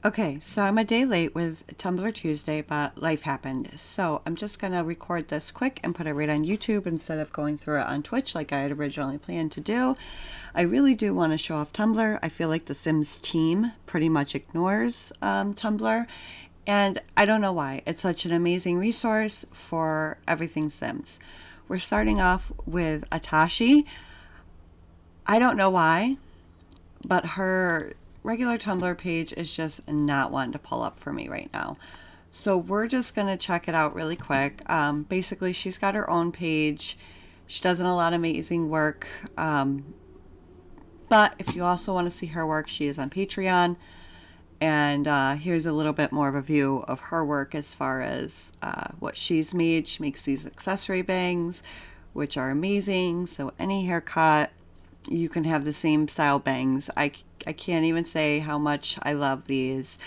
Okay, so I'm a day late with Tumblr Tuesday, but life happened. So I'm just going to record this quick and put it right on YouTube instead of going through it on Twitch like I had originally planned to do. I really do want to show off Tumblr. I feel like the Sims team pretty much ignores Tumblr, and I don't know why. It's such an amazing resource for everything Sims. We're starting off with Atashi. I don't know why, but her regular Tumblr page is just not wanting to pull up for me right now. So we're just going to check it out really quick. Basically, she's got her own page. She does a lot of amazing work. But if you also want to see her work, she is on Patreon. And here's a little bit more of a view of her work as far as what she's made. She makes these accessory bangs, which are amazing. So any haircut, you can have the same style bangs. I can't even say how much I love these.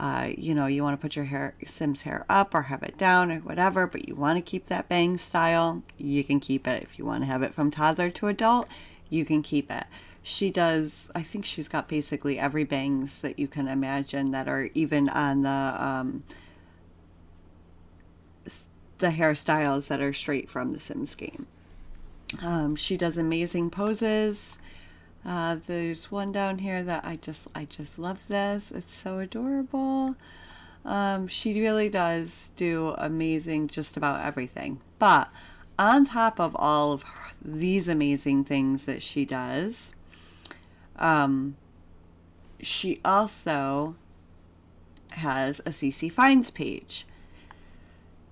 You know, you want to put your Sims hair up or have it down or whatever, but you want to keep that bang style, you can keep it. If you want to have it from toddler to adult, you can keep it. She does, I think she's got basically every bangs that you can imagine that are even on the hairstyles that are straight from the Sims game. She does amazing poses. There's one down here that I just love this. It's so adorable. She really does do amazing just about everything. But on top of all of these amazing things that she does, she also has a CC Finds page.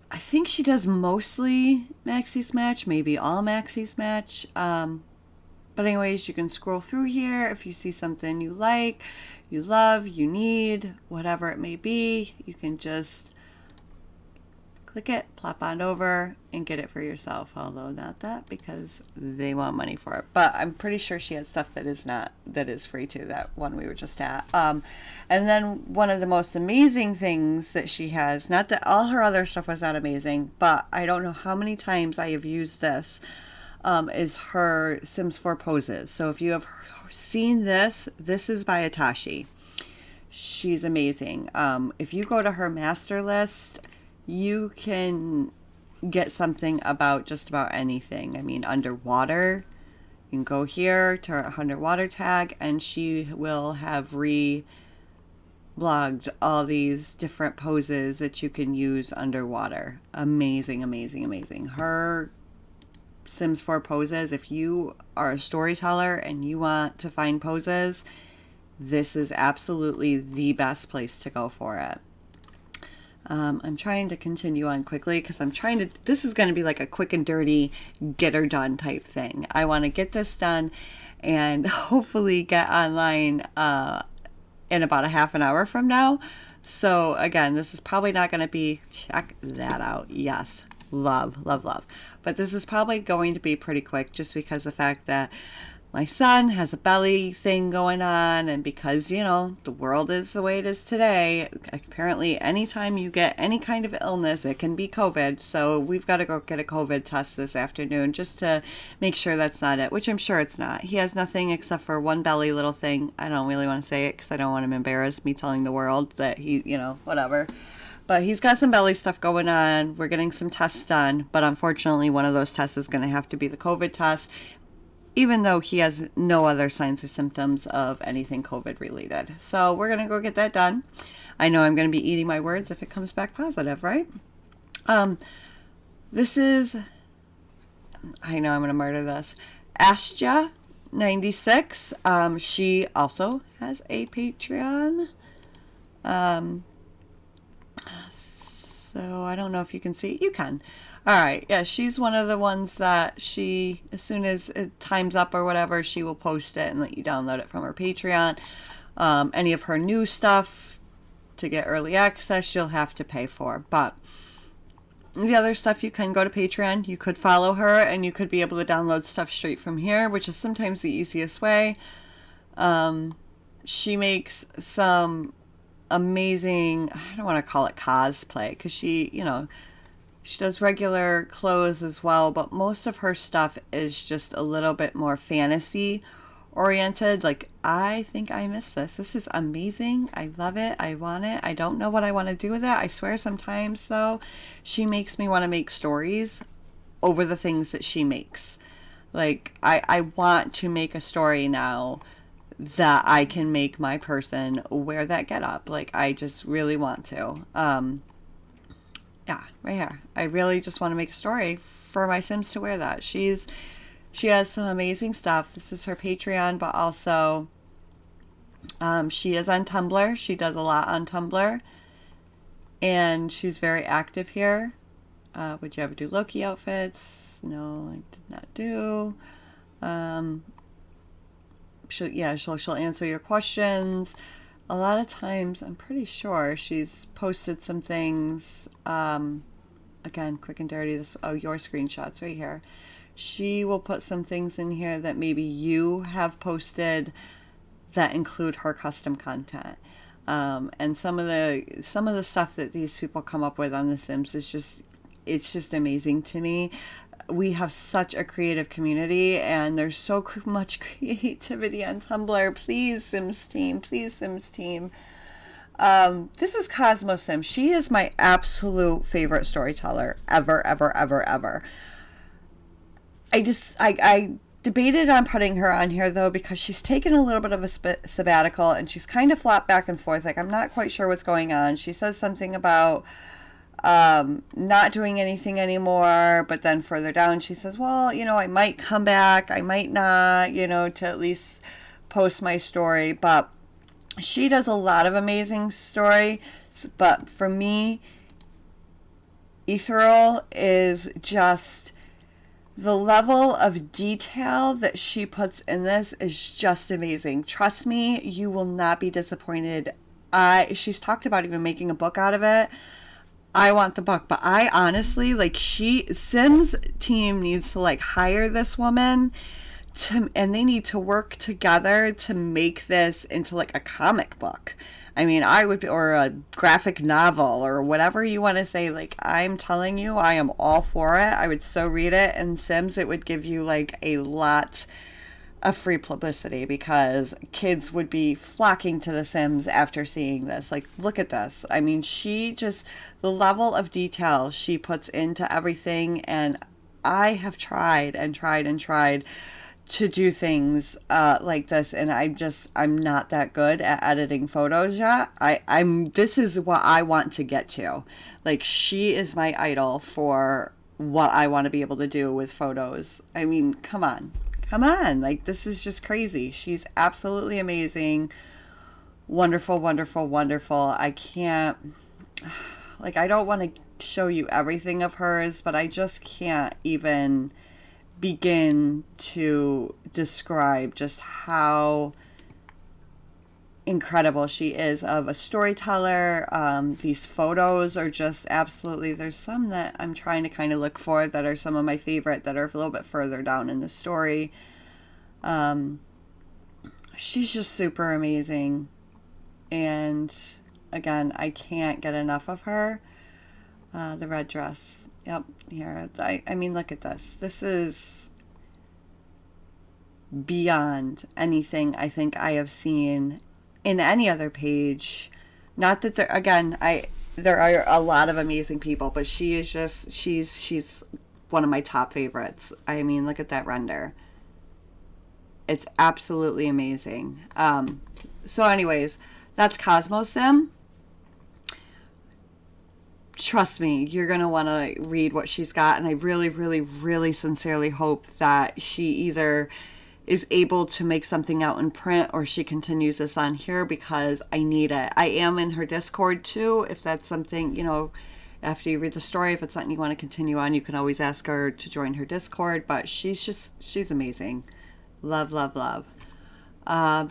I think she does mostly Maxis Match, maybe all Maxis Match. But anyways, you can scroll through here. If you see something you like, you love, you need, whatever it may be, you can just click it, plop on over, and get it for yourself. Although not that, because they want money for it. But I'm pretty sure she has stuff that is free too. That one we were just at. And then one of the most amazing things that she has, not that all her other stuff was not amazing, but I don't know how many times I have used this, is her Sims 4 poses. So if you have seen this is by Atashi. She's amazing. If you go to her master list, you can get something about just about anything. I mean, underwater, you can go here to her underwater tag, and she will have blogged all these different poses that you can use underwater. Amazing, amazing, amazing. Her Sims 4 poses, if you are a storyteller and you want to find poses, this is absolutely the best place to go for it. I'm trying to continue on quickly because this is going to be like a quick and dirty, get her done type thing. I want to get this done and hopefully get online in about a half an hour from now. So again, this is probably not going to be, check that out. Yes, love, love, love. But this is probably going to be pretty quick just because the fact that my son has a belly thing going on, and because, you know, the world is the way it is today, apparently anytime you get any kind of illness, it can be COVID. So we've got to go get a COVID test this afternoon just to make sure that's not it, which I'm sure it's not. He has nothing except for one belly little thing. I don't really want to say it because I don't want him to embarrass me telling the world that he, you know, whatever. But he's got some belly stuff going on. We're getting some tests done. But unfortunately, one of those tests is going to have to be the COVID test, even though he has no other signs or symptoms of anything COVID related. So we're going to go get that done. I know I'm going to be eating my words if it comes back positive, right? This is, I know I'm going to murder this, Ashja 96. She also has a Patreon. So I don't know if you can see. You can. All right. Yeah, she's one of the ones that she, as soon as it time's up or whatever, she will post it and let you download it from her Patreon. Any of her new stuff to get early access, you'll have to pay for. But the other stuff, you can go to Patreon. You could follow her and you could be able to download stuff straight from here, which is sometimes the easiest way. She makes some amazing, I don't want to call it cosplay because she, you know, she does regular clothes as well, but most of her stuff is just a little bit more fantasy oriented. Like, I think I miss this. This is amazing. I love it. I want it. I don't know what I want to do with it. I swear sometimes, though, she makes me want to make stories over the things that she makes. Like, I want to make a story now that I can make my person wear that get up. Like, I just really want to. Yeah, right here. I really just want to make a story for my Sims to wear that. She has some amazing stuff. This is her Patreon, but also she is on Tumblr. She does a lot on Tumblr, and she's very active here. Would you ever do Loki outfits? No, I did not do. She'll answer your questions. A lot of times, I'm pretty sure she's posted some things. Again, quick and dirty. Your screenshots right here. She will put some things in here that maybe you have posted that include her custom content. And some of the stuff that these people come up with on The Sims is just amazing to me. We have such a creative community, and there's so much creativity on Tumblr. Please, Sims team. Please, Sims team. This is Cosmo Sim. She is my absolute favorite storyteller ever, ever, ever, ever. I debated on putting her on here, though, because she's taken a little bit of a sabbatical, and she's kind of flopped back and forth. Like, I'm not quite sure what's going on. She says something about not doing anything anymore, but then further down she says, well, I might come back, I might not, to at least post my story. But she does a lot of amazing story. But for me, Ethereal is just, the level of detail that she puts in this is just amazing. Trust me, you will not be disappointed. She's talked about even making a book out of it. I want the book, but I honestly, Sims team needs to hire this woman and they need to work together to make this into a comic book. I mean, or a graphic novel or whatever you want to say. I'm telling you, I am all for it. I would so read it. And Sims, it would give you a lot of free publicity, because kids would be flocking to The Sims after seeing this. Look at this. I mean, the level of detail she puts into everything, and I have tried and tried and tried to do things like this, and I'm not that good at editing photos yet. This is what I want to get to. She is my idol for what I want to be able to do with photos. I mean, come on. This is just crazy. She's absolutely amazing. Wonderful, wonderful, wonderful. I can't, I don't want to show you everything of hers, but I just can't even begin to describe just how incredible she is of a storyteller. These photos are just absolutely, there's some that I'm trying to kind of look for that are some of my favorite that are a little bit further down in the story. She's just super amazing, and again, I can't get enough of her. The red dress, yep, here. I mean, look at this is beyond anything I think I have seen in any other page. Not that there are a lot of amazing people, but she's one of my top favorites. I mean, look at that render. It's absolutely amazing. So anyways, that's Cosmo Sim. Trust me, you're going to want to read what she's got, and I really, really, really sincerely hope that she either is able to make something out in print or she continues this on here, because I need it. I am in her Discord too. If that's something, after you read the story, if it's something you want to continue on, you can always ask her to join her Discord. But she's amazing. Love, love, love.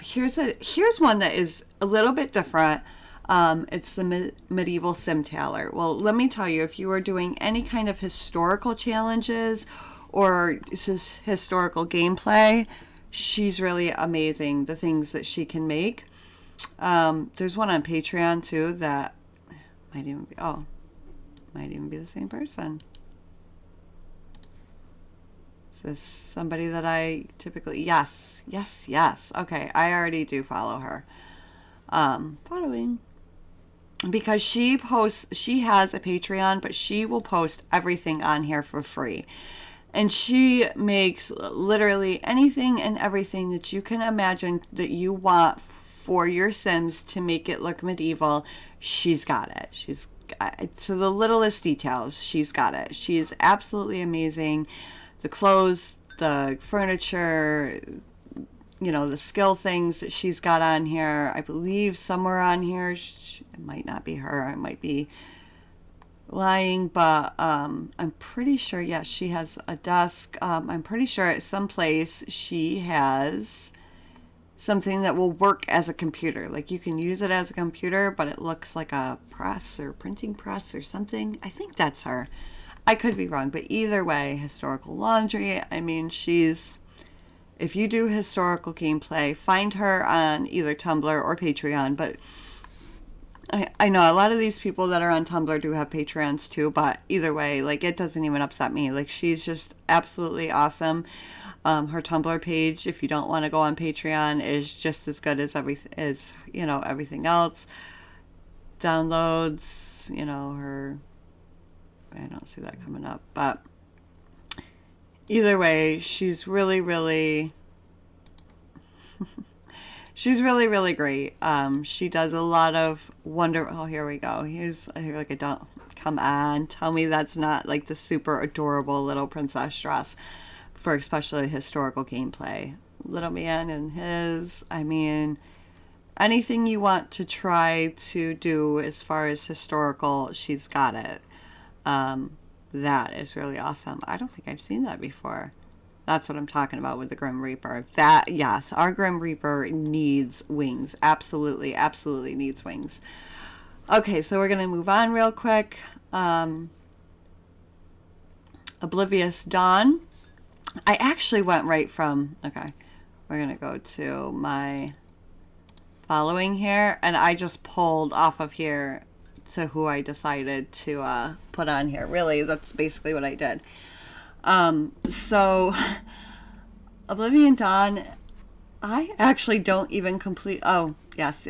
Here's one that is a little bit different. It's the medieval sim tailor. Well, let me tell you, if you are doing any kind of historical challenges or historical gameplay, she's really amazing. The things that she can make. There's one on Patreon too that might even be the same person. Is this somebody that I typically... Yes. Okay, I already do follow her. Following. Because she has a Patreon, but she will post everything on here for free. And she makes literally anything and everything that you can imagine that you want for your Sims to make it look medieval. She's got it. She's to the littlest details. She's got it. She is absolutely amazing. The clothes, the furniture, you know, the skill things that she's got on here. I believe somewhere on here, it might not be her. I might be lying, but I'm pretty sure, yes, she has a desk. I'm pretty sure at some place she has something that will work as a computer. Like, you can use it as a computer, but it looks like a press or printing press or something. I think that's her. I could be wrong, but either way, historical laundry. I mean, if you do historical gameplay, find her on either Tumblr or Patreon. But I know a lot of these people that are on Tumblr do have Patreons too, but either way, like, it doesn't even upset me. Like, she's just absolutely awesome. Her Tumblr page, if you don't want to go on Patreon, is just as good as everything else. Downloads, her, I don't see that coming up, but either way, she's really, really she's really, really great. She does a lot of oh, here we go. Here's like a don't come on. Tell me that's not like the super adorable little princess dress for especially historical gameplay. Little man and his, I mean, anything you want to try to do as far as historical, she's got it. That is really awesome. I don't think I've seen that before. That's what I'm talking about with the Grim Reaper. That, yes, our Grim Reaper needs wings. Absolutely needs wings. Okay, so we're going to move on real quick. Oblivious Dawn. I actually went right from... Okay, we're going to go to my following here. And I just pulled off of here to who I decided to put on here. Really, that's basically what I did. So Oblivion Dawn, I actually don't even complete. Oh, yes.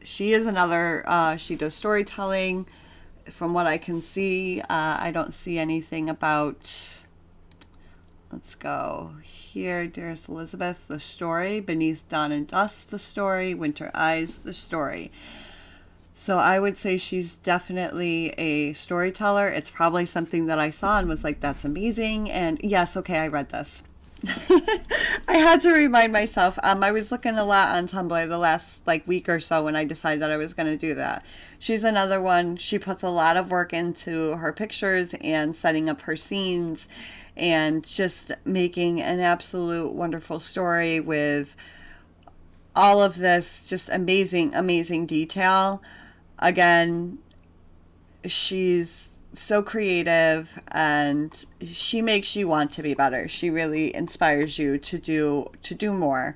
She is another, she does storytelling. From what I can see, I don't see anything about, let's go here. Dearest Elizabeth, the story. Beneath Dawn and Dust, the story. Winter Eyes, the story. So I would say she's definitely a storyteller. It's probably something that I saw and was like, that's amazing. And yes, okay, I read this. I had to remind myself. I was looking a lot on Tumblr the last week or so when I decided that I was going to do that. She's another one. She puts a lot of work into her pictures and setting up her scenes and just making an absolute wonderful story with all of this just amazing detail. Again, she's so creative and she makes you want to be better. She really inspires you to do more.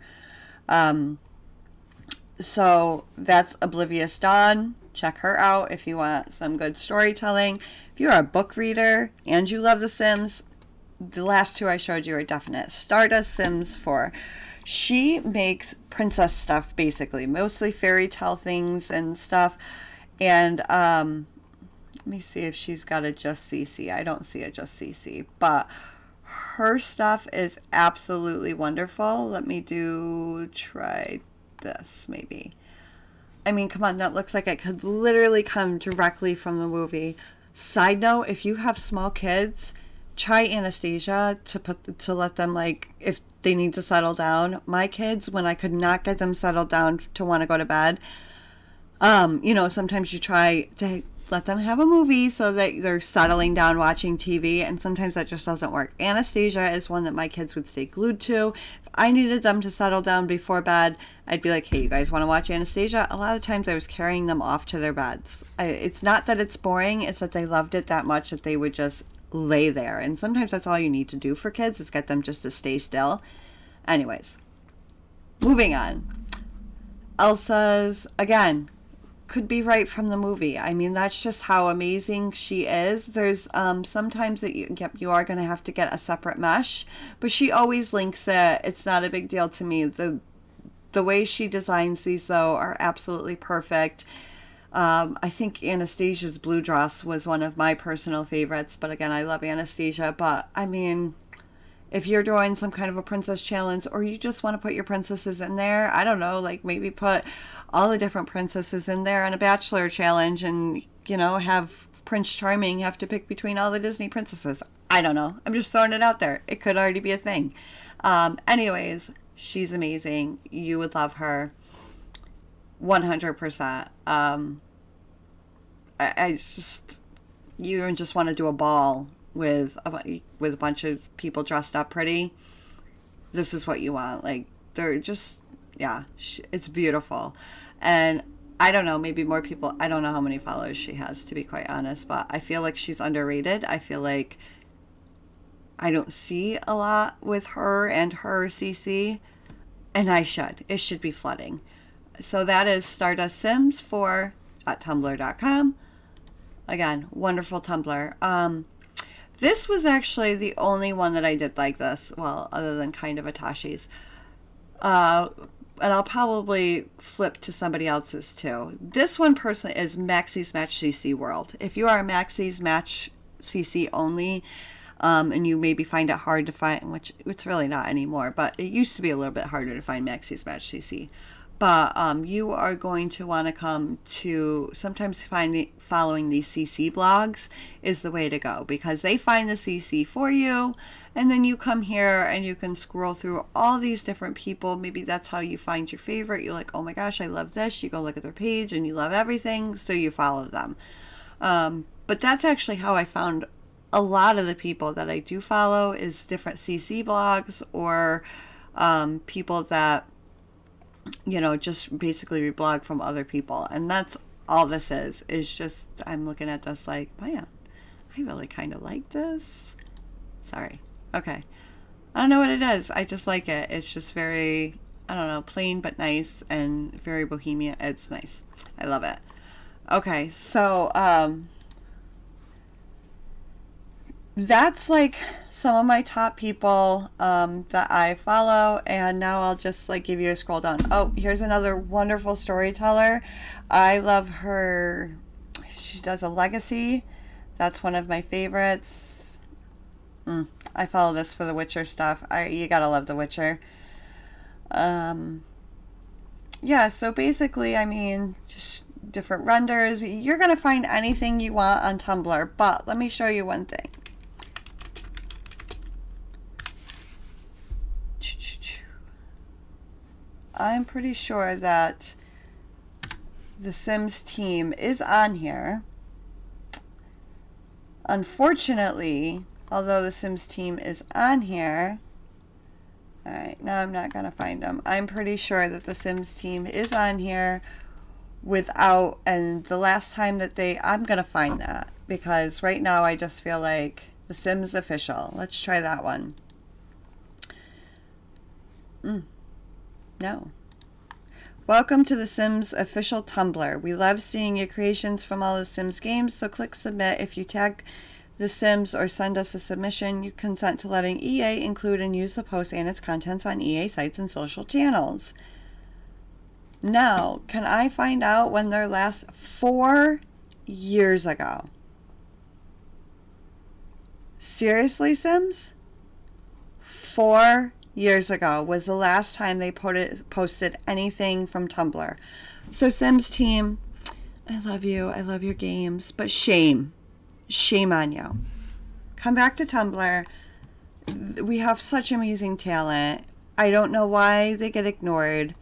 So that's Oblivious Dawn. Check her out if you want some good storytelling. If you're a book reader and you love The Sims, the last two I showed you are definite. Stardust Sims 4. She makes princess stuff, basically, mostly fairy tale things and stuff. And let me see if she's got a Just CC. I don't see a Just CC, but her stuff is absolutely wonderful. Let me try this maybe. I mean, come on, that looks like it could literally come directly from the movie. Side note, if you have small kids, try Anastasia to let them, if they need to settle down. My kids, when I could not get them settled down to want to go to bed, sometimes you try to let them have a movie so that they're settling down watching TV, and sometimes that just doesn't work. Anastasia is one that my kids would stay glued to. If I needed them to settle down before bed, I'd be like, hey, you guys want to watch Anastasia? A lot of times I was carrying them off to their beds. It's not that it's boring, it's that they loved it that much that they would just lay there. And sometimes that's all you need to do for kids, is get them just to stay still. Anyways, moving on. Elsa's, again, could be right from the movie. I mean, that's just how amazing she is. There's sometimes that you are going to have to get a separate mesh, but she always links it. It's not a big deal to me. The way she designs these, though, are absolutely perfect. I think Anastasia's blue dress was one of my personal favorites, but again, I love Anastasia. But I mean, if you're doing some kind of a princess challenge, or you just want to put your princesses in there, I don't know, like maybe put all the different princesses in there on a bachelor challenge, and, you know, have Prince Charming have to pick between all the Disney princesses. I don't know. I'm just throwing it out there. It could already be a thing. Anyways, she's amazing. You would love her. 100%. I just, you just want to do a ball with a bunch of people dressed up pretty. This is what you want. Like, they're just, yeah, it's beautiful. And I don't know, maybe more people, I don't know how many followers she has, to be quite honest, but I feel like she's underrated. I feel like I don't see a lot with her and her CC, and I should. It should be flooding. So that is Stardust Sims 4.tumblr.com. Again, wonderful Tumblr. This was actually the only one that I did like this, well, other than kind of Atashi's. And I'll probably flip to somebody else's too. This one person is Maxis Match CC World. If you are a Maxis Match CC only, and you maybe find it hard to find, which it's really not anymore, but it used to be a little bit harder to find Maxis Match CC. But you are going to want to come to, sometimes following these CC blogs is the way to go, because they find the CC for you, and then you come here and you can scroll through all these different people. Maybe that's how you find your favorite. You're like, oh my gosh, I love this. You go look at their page and you love everything, so you follow them. But that's actually how I found a lot of the people that I do follow, is different CC blogs, or people that, you know, just basically reblog from other people. And that's all this is just, I'm looking at this like, man, I really kind of like this. Sorry. Okay. I don't know what it is. I just like it. It's just very, I don't know, plain but nice, and very bohemian. It's nice. I love it. Okay. So, that's like some of my top people that I follow, and now I'll just like give you a scroll down. Oh, here's another wonderful storyteller. I love her. She does a legacy. That's one of my favorites. I follow this for the Witcher stuff. You gotta love the Witcher. Yeah, so basically, I mean, just different renders. You're gonna find anything you want on Tumblr, but let me show you one thing. I'm pretty sure that the Sims team is on here. Unfortunately, although the Sims team is on here, alright, now I'm not going to find them. I'm pretty sure that the Sims team is on here without, and the last time that I'm going to find that, because right now I just feel like the Sims official. Let's try that one. No. Welcome to the Sims official Tumblr. We love seeing your creations from all the Sims games, so click submit. If you tag the Sims or send us a submission, you consent to letting EA include and use the post and its contents on EA sites and social channels. Now, can I find out when their last 4 years ago? Seriously, Sims? 4 years ago was the last time they posted anything from Tumblr. So Sims team, I love you. I love your games, but shame on you. Come back to Tumblr. We have such amazing talent. I don't know why they get ignored.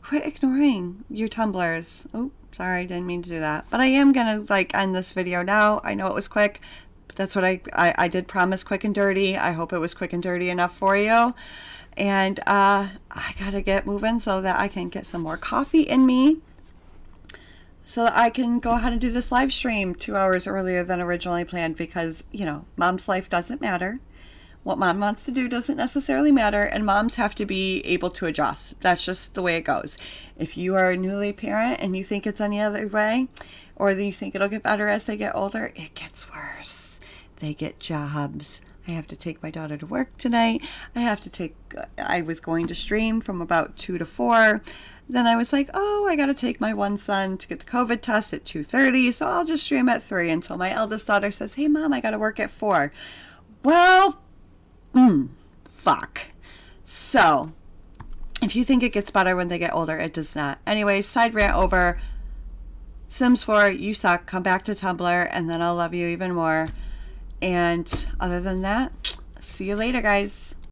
Quit ignoring your Tumblrs. Oh, sorry, didn't mean to do that. But I am gonna end this video now. I know it was quick, but that's what I did promise, quick and dirty. I hope it was quick and dirty enough for you. And I gotta get moving so that I can get some more coffee in me, so that I can go ahead and do this live stream 2 hours earlier than originally planned, because, you know, mom's life doesn't matter. What mom wants to do doesn't necessarily matter, and moms have to be able to adjust. That's just the way it goes. If you are a newly parent and you think it's any other way, or you think it'll get better as they get older, it gets worse. They get jobs. I have to take my daughter to work tonight. I was going to stream from about 2 to 4. Then I was like, oh, I got to take my one son to get the COVID test at 2:30, so I'll just stream at 3 until my eldest daughter says, hey, Mom, I got to work at 4. Well, fuck. So, if you think it gets better when they get older, it does not. Anyways, side rant over. Sims 4, you suck. Come back to Tumblr, and then I'll love you even more. And other than that, see you later, guys.